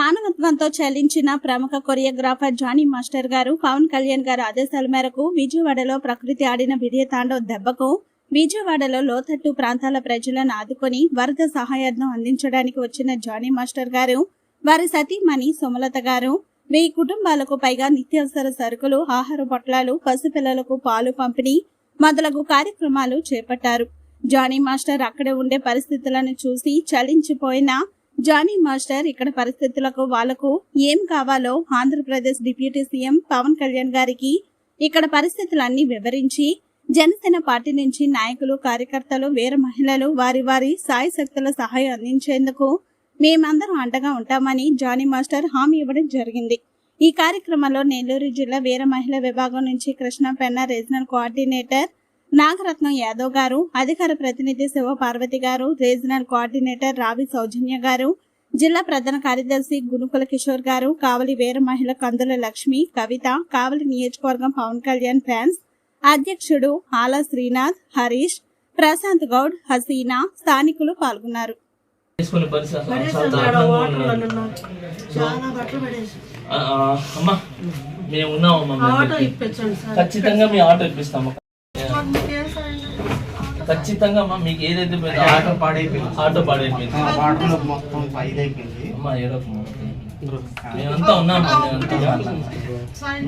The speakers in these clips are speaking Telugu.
మానవత్వంతో చెల్లించిన ప్రముఖ కొరియోగ్రాఫర్ జానీ మాస్టర్ గారు పవన్ కళ్యాణ్ గారు ఆదేశాల మేరకు విజయవాడలో ప్రకృతి ఆడిన విజయతాండవ దెబ్బకు విజయవాడలో లోతట్టు ప్రాంతాల ప్రజలను ఆదుకొని వరద సహాయాన్ని అందించడానికి వచ్చిన జానీ మాస్టర్ గారు వారి సతీమణి సుమలత గారు 1000 కుటుంబాలకు పైగా నిత్యావసర సరుకులు, ఆహార పొట్లాలు, పసిపిల్లలకు పాలు పంపిణీ మొదలగు కార్యక్రమాలు చేపట్టారు. జానీ మాస్టర్ అక్కడే ఉండే పరిస్థితులను చూసి చలించిపోయిన జానీ మాస్టర్ ఇక్కడ పరిస్థితులకు వాళ్లకు ఏం కావాలో ఆంధ్రప్రదేశ్ డిప్యూటీ సీఎం పవన్ కళ్యాణ్ గారికి ఇక్కడ పరిస్థితులన్నీ వివరించి జనసేన పార్టీ నుంచి నాయకులు, కార్యకర్తలు, వీర మహిళలు వారి సాయశక్తుల సహాయం అందించేందుకు మేమందరం అండగా ఉంటామని జానీ మాస్టర్ హామీ ఇవ్వడం జరిగింది. ఈ కార్యక్రమంలో నెల్లూరు జిల్లా వీర మహిళా విభాగం నుంచి కృష్ణా పెన్నా రీజనల్ కోఆర్డినేటర్ నాగరత్నం యాదవ్ గారు, అధికార ప్రతినిధి శివపార్వతి గారు, రీజనల్ కోఆర్డినేటర్ రావి సౌజన్య గారు, జిల్లా ప్రధాన కార్యదర్శి గునుకుల కిషోర్ గారు, కావలి వీర మహిళ కందుల లక్ష్మి, కవిత, కావలి నియోజకవర్గం పవన్ కళ్యాణ్ ఫ్యాన్స్ అధ్యక్షుడు ఆలా శ్రీనాథ్, హరీష్, ప్రశాంత్ గౌడ్, హసీనా స్థానికులు పాల్గొన్నారు. ఖచ్చితంగా మీ ఆటో ఇప్పిస్తాము. ఖచ్చితంగా మీకు ఏదైతే ఆటో పాడైపోయింది మేమంతా ఉన్నాము.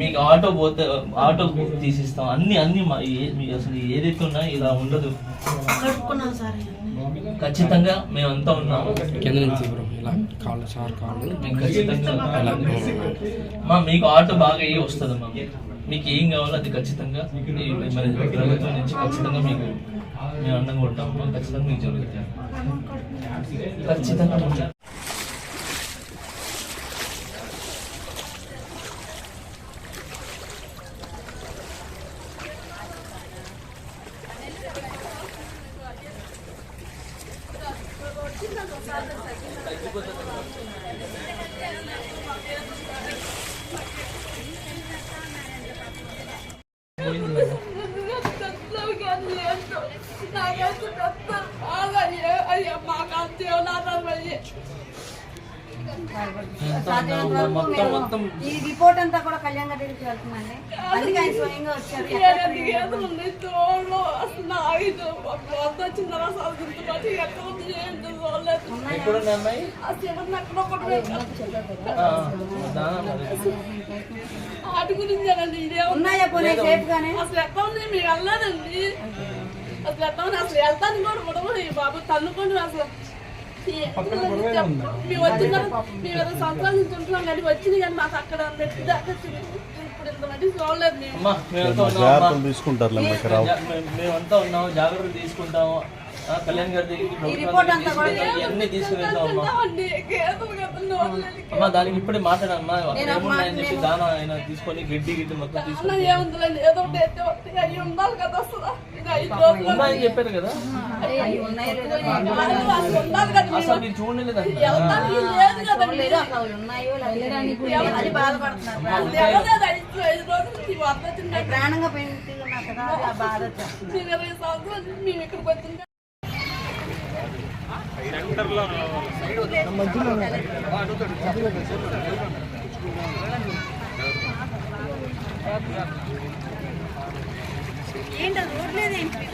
మీకు ఆటో పోతే ఆటో తీసిస్తాం. అన్ని అసలు ఏదైతే ఉన్నా ఇలా ఉండదు. ఖచ్చితంగా మేమంతా ఉన్నాము. మీకు ఆటో బాగా వస్తుందమ్మా. మీకు ఏం కావాలో అది ఖచ్చితంగా ప్రభుత్వం నుంచి ఖచ్చితంగా మీకు మేము అండంగా ఉంటాం. ఖచ్చితంగా మీకు జరుగుతుంది. ఖచ్చితంగా ఈ రిపోర్ట్ అంతా కూడా కళ్యాణ్ గారికి వెళ్తుందండి. అందుకే ఆయన స్వయంగా వచ్చారు. వాటి గురించి ఉన్నాయా పోనీ సేఫ్ గానే? అసలు ఎట్లా ఉంది మీరు వెళ్ళలేదండి. అసలు ఎట్లా ఉంది అసలు వెళ్తాను కూడా ఉండవు బాబు తన్నుకొని అసలు మేము వచ్చిన మేము 20 సంవత్సరాల నుంచి ఉంటున్నాం కానీ వచ్చింది కానీ మాకు అక్కడ ఇప్పుడు ఇంతమంది చూడలేదు. మేమంతా ఉన్నాము, జాగ్రత్తలు తీసుకుంటాము. కళ్యాణ్ గారి దగ్గరికి తీసుకుని అమ్మా. దానికి ఇప్పుడే మాట్లాడమ్మా. ఏమున్నాయని చెప్పి దానా ఆయన తీసుకొని గడ్డి మొత్తం తీసుకుని ఉన్నాయని చెప్పారు కదా. అసలు మీరు చూడలేదండి. ప్రాణంగా మేము ఇక్కడికి వచ్చింది ఏంటో రోడ్లేదేంటి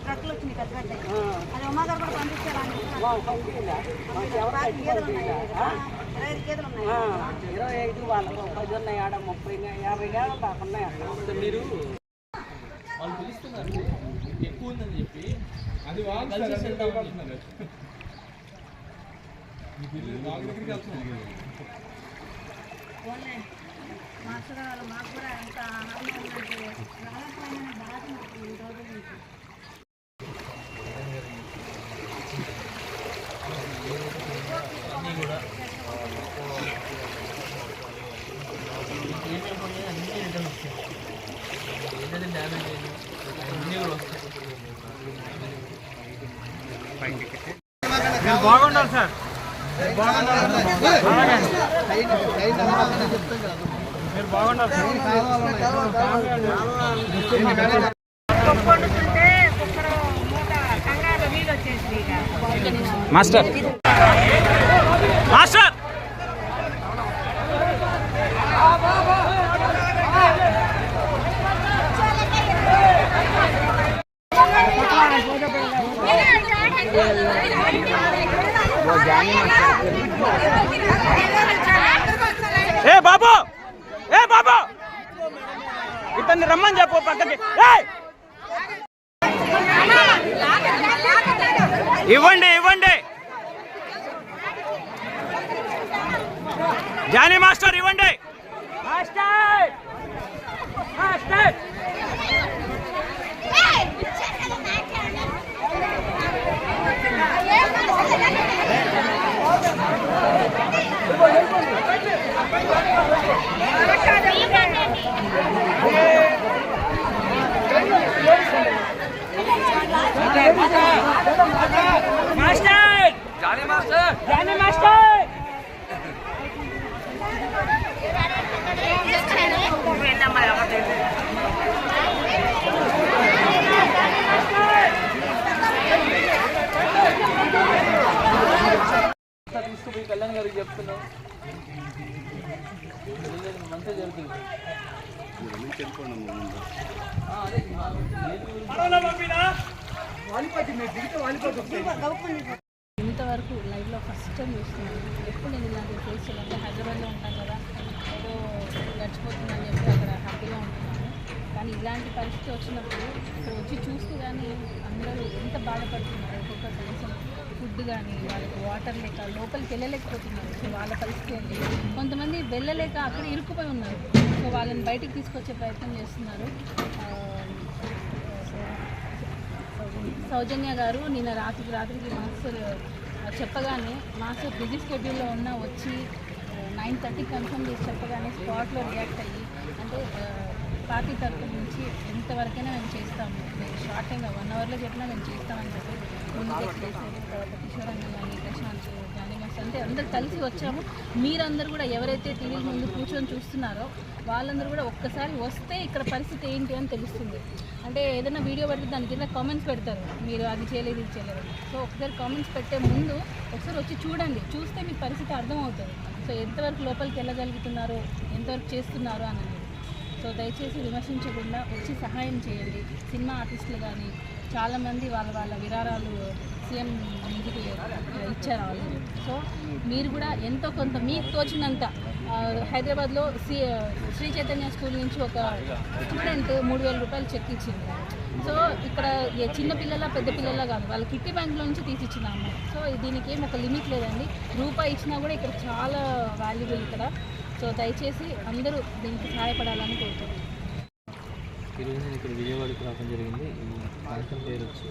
ట్రక్లు వచ్చినాయి పెద్ద అది ఉమాగారు కూడా పంపించారు. 25 గేదెలు ఉన్నాయి. 25 వాళ్ళకు 10 ఉన్నాయి. ఆడ 30 50 గేదెలు దాకా ఉన్నాయి. అక్కడ మీరు వాళ్ళు పిలుస్తున్నారు ఎక్కువ ఉందని చెప్పి అది మాకు కూడా ఎంత బాధ ఈ రోజు నుంచి డ్యామేజ్ అయింది అన్నీ కూడా వస్తాయి. బాగుండాలి సార్, బాగుండాలి, మీరు బాగుండాలి మాస్టర్. మాస్టర్ ఏ బాబు, ఏ బాబు, ఇతన్ని రమ్మని చెప్పు పక్కకి. ఇవ్వండి ఇవ్వండి, జానీ మాస్టర్ ఇవ్వండి. Master master master, Jani master, Jani master. తీసుకుపోయి కళ్యాణ్ గారికి చెప్తున్నావు, మంచిగా జరుగుతుంది. ఇంతవరకు లైవ్లో ఫస్ట్ టైం చూస్తున్నాను. ఎప్పుడు నేను ఇలాంటి ఫేస్ చేయాలంటే హైదరాబాద్లో ఉంటాను కదా, ఏదో గడిచిపోతుందని చెప్పి అక్కడ హ్యాపీగా ఉంటున్నాను. కానీ ఇలాంటి పరిస్థితి వచ్చినప్పుడు ఇక్కడ వచ్చి చూస్తే కానీ అందరూ ఎంత బాధపడుతున్నారు. ఒక్కొక్క కనీసం ఫుడ్ కానీ వాళ్ళకి వాటర్ లేక లోపలికి వెళ్ళలేకపోతున్నారు. సో వాళ్ళ పరిస్థితి ఏంటి, కొంతమంది వెళ్ళలేక అక్కడ ఇరుక్కుపోయి ఉన్నారు. సో వాళ్ళని బయటికి తీసుకొచ్చే ప్రయత్నం చేస్తున్నారు. సౌజన్య గారు నిన్న రాత్రికి మాస్టర్ చెప్పగానే, మాస్టర్ బిజీ షెడ్యూల్లో ఉన్న వచ్చి 9:30 కన్ఫర్మ్ చేసి చెప్పగానే స్పాట్లో రియాక్ట్ అయ్యి, అంటే పార్టీ తరఫు నుంచి ఎంతవరకైనా మేము చేస్తాము, మేము షార్ట్ టైంగా 1 అవర్లో చెప్పినా మేము చేస్తామని చెప్పి ముందుకు చేశారు. తర్వాత కిషోర్ అన్న కానీ ప్రశాంత్, జానీ మాస్టర్, అంటే అందరు కలిసి వచ్చాము. మీరందరూ కూడా ఎవరైతే టీవీ ముందు కూర్చొని చూస్తున్నారో వాళ్ళందరూ కూడా ఒక్కసారి వస్తే ఇక్కడ పరిస్థితి ఏంటి అని తెలుస్తుంది. అంటే ఏదైనా వీడియో పెడితే దాని కింద కామెంట్స్ పెడతారు, మీరు అది చేయలేదు ఇది చేయలేదు. సో ఒకసారి కామెంట్స్ పెట్టే ముందు ఒకసారి వచ్చి చూడండి, చూస్తే మీ పరిస్థితి అర్థమవుతుంది. సో ఎంతవరకు లోపలికి వెళ్ళగలుగుతున్నారో, ఎంతవరకు చేస్తున్నారో అన్నది. సో దయచేసి విమర్శించకుండా వచ్చి సహాయం చేయండి. సినిమా ఆర్టిస్టులు కానీ చాలామంది వాళ్ళ విరాళాలు సీఎం నిధికి ఇచ్చారు ఆల్రెడీ. సో మీరు కూడా ఎంతో కొంత మీకు తోచినంత, హైదరాబాద్లో శ్రీ చైతన్య స్కూల్ నుంచి ఒక స్టూడెంట్ 3,000 రూపాయలు చెక్ ఇచ్చింది. సో ఇక్కడ చిన్నపిల్లల పెద్ద పిల్లల కాదు, వాళ్ళ కిట్టి బ్యాంక్లో నుంచి తీసిచ్చినాము. సో దీనికి ఏం ఒక లిమిట్ లేదండి, రూపాయి ఇచ్చినా కూడా ఇక్కడ చాలా వాల్యుబుల్ ఇక్కడ. సో దయచేసి అందరూ దీనికి సహాయపడాలని కోరుతున్నాను. ఈరోజు నేను ఇక్కడ విజయవాడకి రావడం జరిగింది. ఈ ప్రాంతం పేరు వచ్చి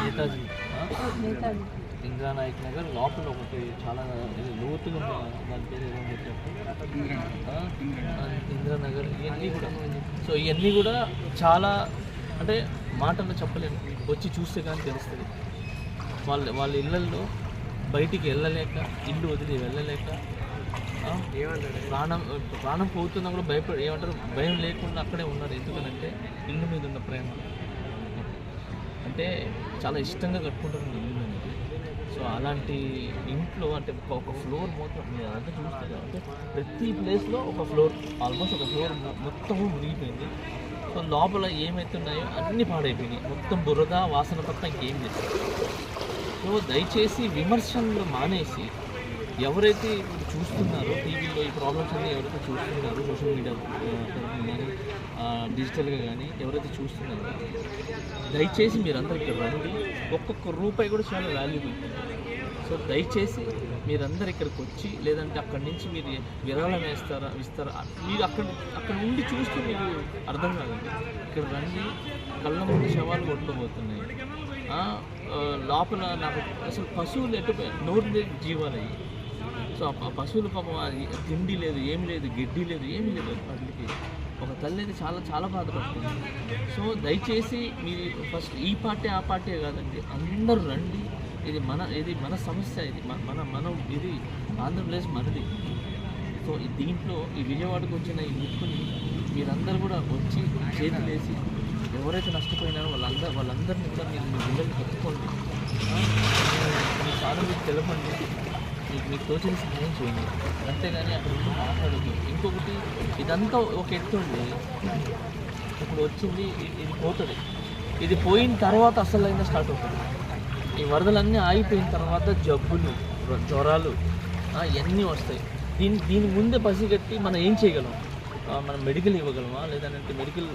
నేతాజీ ఇందిరా నాయక్ నగర్ లోపల ఒకటి చాలా లోతుగా ఉన్న దాని పేరు ఏదో చెప్పారు, ఇందిరా నగర్. ఇవన్నీ కూడా, సో ఇవన్నీ కూడా చాలా, అంటే మాటల్లో చెప్పలేము, వచ్చి చూస్తే కానీ తెలుస్తుంది. వాళ్ళ ఇళ్ళల్లో బయటికి వెళ్ళలేక, ఇల్లు వదిలి వెళ్ళలేక, ప్రాణం పోతున్నా కూడా ఏమంటారు, భయం లేకుండా అక్కడే ఉన్నారు. ఎందుకనంటే ఇల్లు మీద ఉన్న ప్రేమ, అంటే చాలా ఇష్టంగా కట్టుకుంటారు ఇల్లు అనేది. సో అలాంటి ఇంట్లో అంటే ఒక ఫ్లోర్ మొత్తం మీరు అదంతా చూస్తారు, అంటే ప్రతి ప్లేస్లో ఒక ఫ్లోర్, ఆల్మోస్ట్ ఒక ఫ్లోర్ మొత్తము మునిగిపోయింది. సో లోపల ఏమైతే ఉన్నాయో అన్నీ పాడైపోయినాయి, మొత్తం బురద వాసన తప్ప ఇంకేం చేస్తారు. సో దయచేసి విమర్శలు మానేసి, ఎవరైతే ఇప్పుడు చూస్తున్నారో టీవీలో ఈ ప్రాబ్లమ్స్ అన్నీ ఎవరైతే చూస్తున్నారో, సోషల్ మీడియా కానీ డిజిటల్గా కానీ ఎవరైతే చూస్తున్నారో, దయచేసి మీరందరూ ఇక్కడ రండి. ఒక్కొక్క రూపాయి కూడా చాలా వాల్యుబుల్. సో దయచేసి మీరందరూ ఇక్కడికి వచ్చి, లేదంటే అక్కడి నుంచి మీరు విరాళం ఇస్తారా, మీరు అక్కడ ఉండి చూస్తే మీకు అర్థం కాదండి. ఇక్కడ రండి, కళ్ళ ముందు శవాలు కొట్టుకోబోతున్నాయి. లోపల నాకు అసలు పశువులు నోరు లేని జీవాలు అయ్యి. సో ఆ పశువులు పాపం తిండి లేదు, ఏం లేదు, గడ్డి లేదు, ఏమీ లేదు వాటికి. ఒక తల్లి అయితే చాలా చాలా బాధపడుతుంది. సో దయచేసి మీరు ఫస్ట్ ఈ పార్టీ ఆ పార్టీ కాదండి, అందరూ రండి, ఇది మన సమస్య, ఇది మనం ఇది ఆంధ్రప్రదేశ్ మనది. సో దీంట్లో ఈ విజయవాడకు వచ్చిన ఈ ముక్కుని మీరందరూ కూడా వచ్చి చేతులేసి ఎవరైతే నష్టపోయినారో వాళ్ళందరినీ కూడా మీరు మీ గుండెలు కట్టుకోండి, మీ సానుభూతి తెలపండి, మీకు తోచిన సహాయం చేయండి. అంతేగాని అక్కడ ఉండి మాట్లాడదు. ఇంకొకటి, ఇదంతా ఒక ఎత్తు అండి. ఇప్పుడు వచ్చింది, ఇది పోతుంది. ఇది పోయిన తర్వాత అసలు అయినా స్టార్ట్ అవుతుంది. ఈ వరదలన్నీ ఆగిపోయిన తర్వాత జబ్బులు, జ్వరాలు ఇవన్నీ వస్తాయి. దీని ముందే పసిగట్టి మనం ఏం చేయగలం? మనం మెడికల్ ఇవ్వగలమా? లేదంటే మెడికల్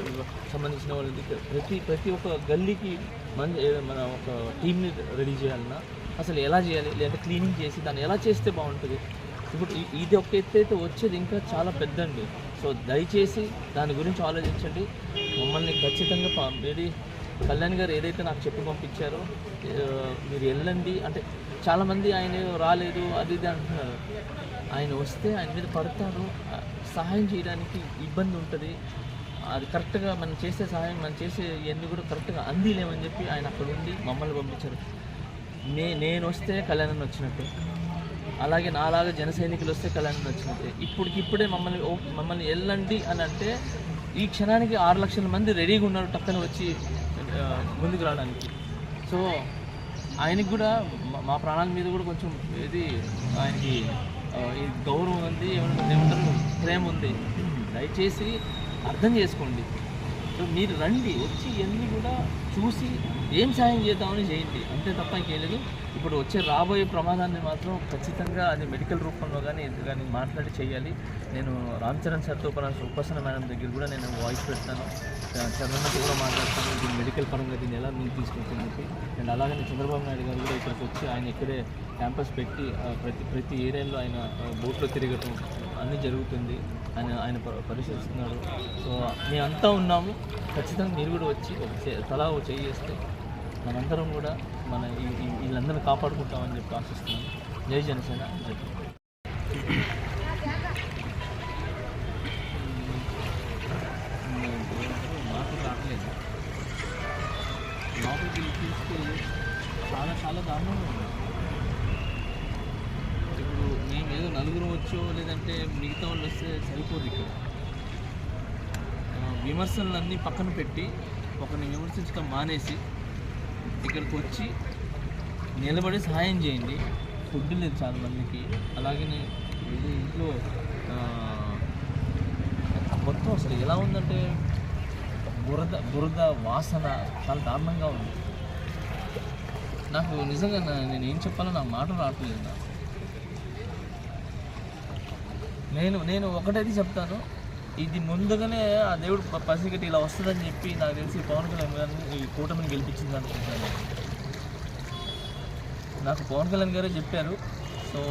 సంబంధించిన వాళ్ళకి ప్రతి ఒక్క గల్లీకి మన ఒక టీమ్ని రెడీ చేయాలన్నా అసలు ఎలా చేయాలి? లేదంటే క్లీనింగ్ చేసి దాన్ని ఎలా చేస్తే బాగుంటుంది? ఇప్పుడు ఇది ఒక ఎత్తు అయితే వచ్చేది ఇంకా చాలా పెద్దండి. సో దయచేసి దాని గురించి ఆలోచించండి. మమ్మల్ని ఖచ్చితంగా కళ్యాణ్ గారు ఏదైతే నాకు చెప్పి పంపించారో మీరు వెళ్ళండి అంటే, చాలామంది ఆయన రాలేదు అది ఇది అంటున్నారు. ఆయన వస్తే ఆయన మీద పడతారు, సహాయం చేయడానికి ఇబ్బంది ఉంటుంది. అది కరెక్ట్గా మనం చేసే సహాయం, మనం చేసే ఇవన్నీ కూడా కరెక్ట్గా అందిలేమని చెప్పి ఆయన అక్కడ ఉండి మమ్మల్ని పంపించారు. నేను వస్తే కళ్యాణ్ వచ్చినట్టే, అలాగే నాలాగా జన సైనికులు వస్తే కళ్యాణ్ వచ్చినట్టే. ఇప్పుడే మమ్మల్ని వెళ్ళండి అని అంటే ఈ క్షణానికి 6 లక్షల మంది రెడీగా ఉన్నారు టక్కన వచ్చి ముందుకు రావడానికి. సో ఆయనకి కూడా మా ప్రాణాల మీద కూడా కొంచెం ఆయనకి ఈ గౌరవం ఉంది, ఏమంటారు ప్రేమ ఉంది. దయచేసి అర్థం చేసుకోండి. సో మీరు రండి, వచ్చి ఇవన్నీ కూడా చూసి ఏం సాయం చేద్దామని చేయండి, అంతే తప్ప ఇంకేలేదు. ఇప్పుడు వచ్చే రాబోయే ప్రమాదాన్ని మాత్రం ఖచ్చితంగా అది మెడికల్ రూపంలో కానీ మాట్లాడి చేయాలి. నేను రామ్ చరణ్ సార్తో ఉపాసన మేడం దగ్గర కూడా నేను వాయిస్ పెడతాను, చరణ్తో కూడా మాట్లాడతాను. దీన్ని మెడికల్ పరంగా దీన్ని ఎలా ముందుకు తీసుకొచ్చింది చెప్పి. అండ్ అలాగే చంద్రబాబు నాయుడు గారు కూడా ఇక్కడికి వచ్చి ఆయన ఇక్కడే క్యాంపస్ పెట్టి ప్రతి ఏరియాలో ఆయన బోట్లో తిరగటం అన్నీ జరుగుతుంది. ఆయన పరిశీలిస్తున్నాడు. సో మేమంతా ఉన్నాము, ఖచ్చితంగా మీరు కూడా వచ్చి తలా చేయి చేస్తే మనందరం కూడా వీళ్ళందరినీ కాపాడుకుంటామని చెప్పి ఆశిస్తున్నాను. జై జనసేన. మాకు రావట్లేదు, లోపలికి తీసుకు చాలా దారుణంగా ఉంది. ఇప్పుడు మేము ఏదో నలుగురు వచ్చో లేదంటే మిగతా వాళ్ళు వస్తే సరిపోదు. ఇక్కడ విమర్శలన్నీ పక్కన పెట్టి ఒకరిని విమర్శించడం మానేసి ఇక్కడికి వచ్చి నిలబడి సహాయం చేయండి. ఫుడ్ లేదు చాలా మందికి, అలాగే ఇంట్లో మొత్తం అసలు ఎలా ఉందంటే బురద వాసన చాలా దారుణంగా ఉంది. నాకు నిజంగా నేను ఏం చెప్పాలో నాకు మాట రావట్లేదు. నేను ఒకటైతే చెప్తాను, ఇది ముందుగానే ఆ దేవుడు పసిగట్టి ఇలా వస్తుందని చెప్పి నాకు తెలిసి పవన్ కళ్యాణ్ గారిని ఈ కూటమిని గెలిపించింది అనుకుంటున్నాను. నాకు పవన్ కళ్యాణ్ గారే చెప్పారు. సో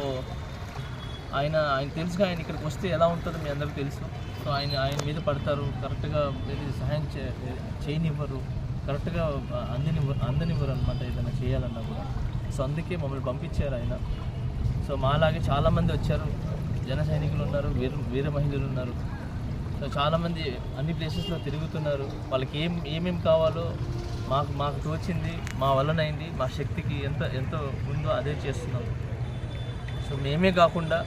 ఆయన తెలుసుగా ఆయన ఇక్కడికి వస్తే ఎలా ఉంటుందో మీ అందరికీ తెలుసు. సో ఆయన మీద పడతారు, కరెక్ట్గా సహాయం చేయనివ్వరు, కరెక్ట్గా అందనివ్వరు అనమాట ఏదైనా చేయాలన్నా కూడా. సో అందుకే మమ్మల్ని పంపించారు ఆయన. సో మాలాగే చాలామంది వచ్చారు, జన సైనికులు ఉన్నారు, వీర మహిళలు ఉన్నారు. సో చాలామంది అన్ని ప్లేసెస్లో తిరుగుతున్నారు. వాళ్ళకి ఏమేమి కావాలో మాకు తోచింది, మా వల్లనైంది, మా శక్తికి ఎంతో ఉందో అదే చేస్తున్నాం. సో మేమే కాకుండా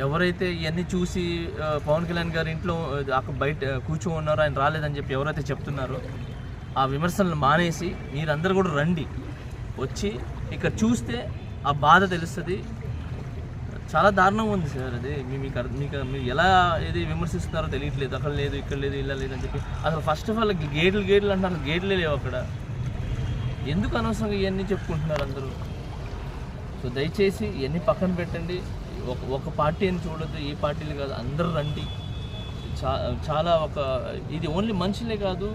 ఎవరైతే ఇవన్నీ చూసి పవన్ కళ్యాణ్ గారి ఇంట్లో బయట కూర్చొని ఉన్నారో, ఆయన రాలేదని చెప్పి ఎవరైతే చెప్తున్నారో ఆ విమర్శలను మానేసి మీరందరూ కూడా రండి, వచ్చి ఇక్కడ చూస్తే ఆ బాధ తెలుస్తుంది. చాలా దారుణంగా ఉంది సార్ అది. మీరు ఎలా విమర్శిస్తున్నారో తెలియట్లేదు. అక్కడ లేదు, ఇక్కడ లేదు, ఇలా లేదు అని చెప్పి. అసలు ఫస్ట్ ఆఫ్ ఆల్ గేట్లు అంటున్నారు, గేట్లే లేవు అక్కడ. ఎందుకు అనవసరంగా ఇవన్నీ చెప్పుకుంటున్నారు అందరూ? సో దయచేసి ఇవన్నీ పక్కన పెట్టండి. ఒక పార్టీ అని చూడొద్దు, ఈ పార్టీలు కాదు, అందరూ రండి. చాలా ఇది ఓన్లీ మనుషులే కాదు,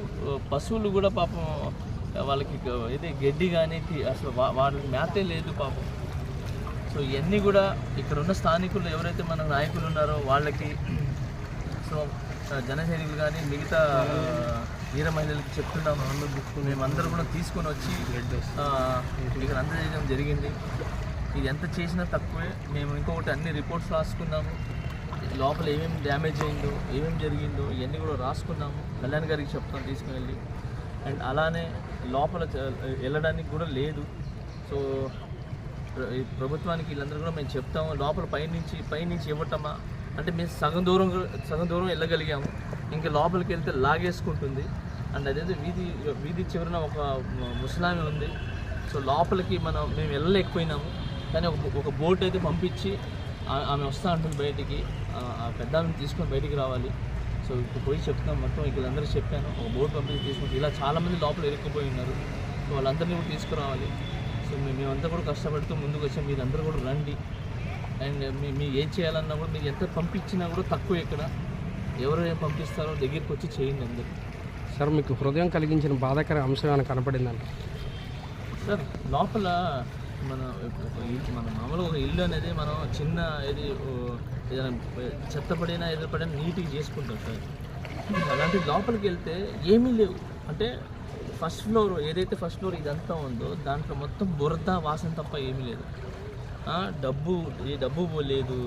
పశువులు కూడా పాపం వాళ్ళకి గడ్డి కానీ అసలు వాళ్ళకి మేతే లేదు పాపం. సో ఇవన్నీ కూడా ఇక్కడ ఉన్న స్థానికులు ఎవరైతే మన నాయకులు ఉన్నారో వాళ్ళకి, సో జన సైనికులు కానీ మిగతా వీర మహిళలకి చెప్తున్నాము. మేమందరూ కూడా తీసుకొని వచ్చి ఇక్కడ అందజేయడం జరిగింది. ఇది ఎంత చేసినా తక్కువే. మేము ఇంకొకటి అన్ని రిపోర్ట్స్ రాసుకున్నాము, లోపల ఏమేమి డ్యామేజ్ అయిందో, ఏమేమి జరిగిందో ఇవన్నీ కూడా రాసుకున్నాము. కళ్యాణ్ గారికి చెప్తాం తీసుకుని వెళ్ళి. అండ్ అలానే లోపల వెళ్ళడానికి కూడా లేదు. సో ఈ ప్రభుత్వానికి వీళ్ళందరూ కూడా మేము చెప్తాము, లోపల పైనుంచి ఇవ్వటమా అంటే మేము సగం దూరం వెళ్ళగలిగాము, ఇంకా లోపలికి వెళ్తే లాగేసుకుంటుంది. అండ్ అదే వీధి చివరన ఒక ముసలామె ఉంది. సో లోపలికి మేము వెళ్ళలేకపోయినాము, కానీ ఒక బోట్ అయితే పంపించి ఆమె వస్తూ ఉంటుంది బయటికి, ఆ పెద్ద ఆమెను తీసుకొని బయటికి రావాలి. సో ఇప్పుడు పోయి చెప్తాం, మొత్తం వీళ్ళందరూ చెప్పాను, ఒక బోట్ పంపించి తీసుకుంటే ఇలా చాలామంది లోపల ఇరుక్కుపోయి ఉన్నారు. సో వాళ్ళందరినీ కూడా తీసుకురావాలి. సో మేమంతా కూడా కష్టపడుతూ ముందుకు వచ్చాం, మీరందరూ కూడా రండి. అండ్ మీరు ఏం చేయాలన్నా కూడా మీరు ఎంత పంపించినా కూడా తక్కువ, ఇక్కడ ఎవరు ఏం పంపిస్తారో దగ్గరికి వచ్చి చేయండి అందరూ. సార్ మీకు హృదయం కలిగించిన బాధాకర అంశం ఏమైనా కనపడిందండి? సార్ లోపల మన మామూలుగా ఒక ఇల్లు అనేది మనం చిన్న ఏదైనా చెత్తపడినా ఎదురుపడినా నీట్గా చేసుకుంటాం సార్. అలాంటి లోపలికి వెళ్తే ఏమీ లేవు. అంటే ఫస్ట్ ఫ్లోర్ ఇదంతా ఉందో దాంట్లో మొత్తం బురద వాసన తప్ప ఏమీ లేదు. డబ్బు లేదు,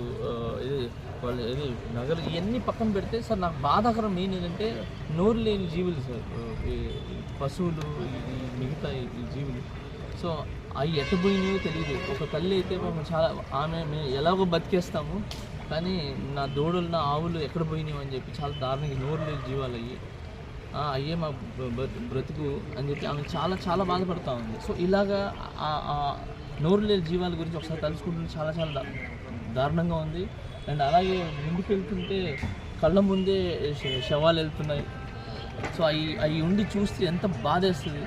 ఇది నగలు ఇవన్నీ పక్కన పెడితే సార్ నాకు బాధాకరం మెయిన్ ఏంటంటే నోరు లేని జీవులు సార్, ఈ పశువులు, మిగతా ఈ జీవులు. సో అవి ఎట్టబోయినాయో తెలియదు. ఒక తల్లి అయితే చాలా మేము ఎలాగో బతికేస్తాము, కానీ నా దూడలు నా ఆవులు ఎక్కడ పోయినాయి అని చెప్పి చాలా దారుణంగా నోరు లేని జీవాలు అయ్యే మా బ్రతుకు అని చెప్పి ఆమె చాలా చాలా బాధపడుతూ ఉంది. సో ఇలాగా నోరు లేని జీవాల గురించి ఒకసారి తలుచుకుంటుంటే చాలా చాలా దారుణంగా ఉంది. అండ్ అలాగే ముందుకు వెళ్తుంటే కళ్ళ ముందే శవాలు వెళ్తున్నాయి. సో అవి ఉండి చూస్తే ఎంత బాధేస్తుంది.